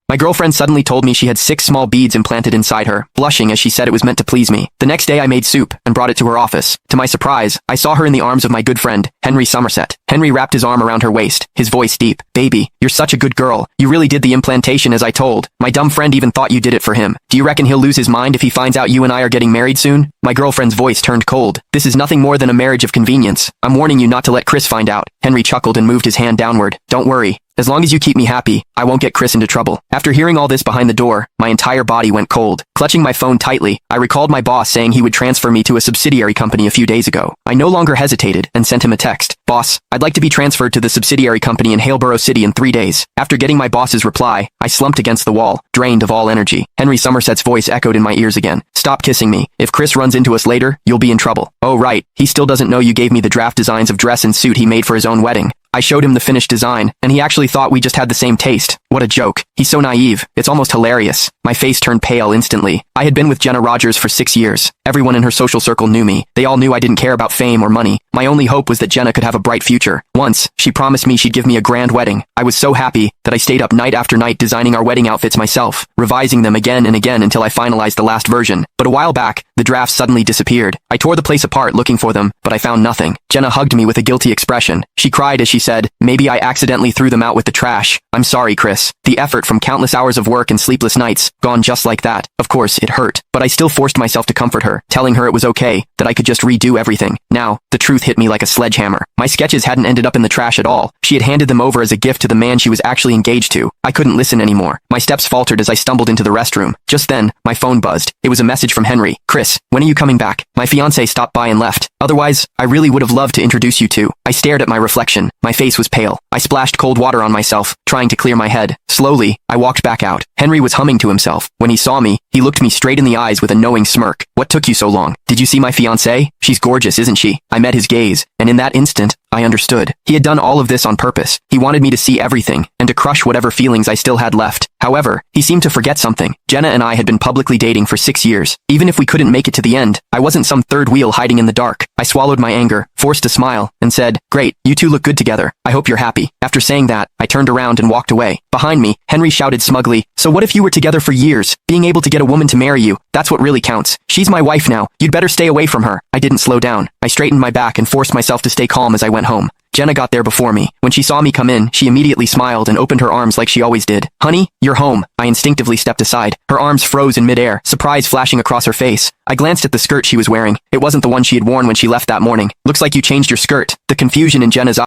My girlfriend suddenly told me she had 6 small beads implanted inside her, blushing as she said it was meant to please me. The next day I made soup and brought it to her office. To my surprise, I saw her in the arms of my good friend, Henry Somerset. Henry wrapped his arm around her waist, his voice deep. "Baby, you're such a good girl. You really did the implantation as I told. My dumb friend even thought you did it for him. Do you reckon he'll lose his mind if he finds out you and I are getting married soon?" My girlfriend's voice turned cold. "This is nothing more than a marriage of convenience. I'm warning you not to let Chris find out." Henry chuckled and moved his hand downward. "Don't worry. As long as you keep me happy, I won't get Chris into trouble." After hearing all this behind the door, my entire body went cold. Clutching my phone tightly, I recalled my boss saying he would transfer me to a subsidiary company a few days ago. I no longer hesitated and sent him a text. "Boss, I'd like to be transferred to the subsidiary company in Haleborough City in 3 days. After getting my boss's reply, I slumped against the wall, drained of all energy. Henry Somerset's voice echoed in my ears again. "Stop kissing me. If Chris runs into us later, you'll be in trouble." "Oh right, he still doesn't know you gave me the draft designs of dress and suit he made for his own wedding." I showed him the finished design, and he actually thought we just had the same taste. What a joke. He's so naive. It's almost hilarious. My face turned pale instantly. I had been with Jenna Rogers for 6 years. Everyone in her social circle knew me. They all knew I didn't care about fame or money. My only hope was that Jenna could have a bright future. Once, she promised me she'd give me a grand wedding. I was so happy that I stayed up night after night designing our wedding outfits myself, revising them again and again until I finalized the last version. But a while back, the drafts suddenly disappeared. I tore the place apart looking for them, but I found nothing. Jenna hugged me with a guilty expression. She cried as she said, "Maybe I accidentally threw them out with the trash. I'm sorry, Chris." The effort from countless hours of work and sleepless nights, gone just like that. Of course, it hurt, but I still forced myself to comfort her, telling her it was okay, that I could just redo everything. Now, the truth hit me like a sledgehammer. My sketches hadn't ended up in the trash at all. She had handed them over as a gift to the man she was actually engaged to. I couldn't listen anymore. My steps faltered as I stumbled into the restroom. Just then, my phone buzzed. It was a message from Henry. "Chris, when are you coming back? My fiancé stopped by and left. Otherwise, I really would have loved to introduce you to." I stared at my reflection. My face was pale. I splashed cold water on myself, trying to clear my head. Slowly, I walked back out. Henry was humming to himself. When he saw me, he looked me straight in the eyes with a knowing smirk. "What took you so long? Did you see my fiancée? She's gorgeous, isn't she?" I met his gaze, and in that instant, I understood. He had done all of this on purpose. He wanted me to see everything, and to crush whatever feelings I still had left. However, he seemed to forget something. Jenna and I had been publicly dating for 6 years. Even if we couldn't make it to the end, I wasn't some third wheel hiding in the dark. I swallowed my anger, forced a smile, and said, "Great, you two look good together. I hope you're happy." After saying that, I turned around and walked away. Behind me, Henry shouted smugly, "So what if you were together for years? Being able to get a woman to marry you, that's what really counts. She's my wife now. You'd better stay away from her." I didn't slow down. I straightened my back and forced myself to stay calm as I went home. Jenna got there before me. When she saw me come in, she immediately smiled and opened her arms like she always did. "Honey, you're home." I instinctively stepped aside. Her arms froze in midair, surprise flashing across her face. I glanced at the skirt she was wearing. It wasn't the one she had worn when she left that morning. "Looks like you changed your skirt." The confusion in Jenna's eyes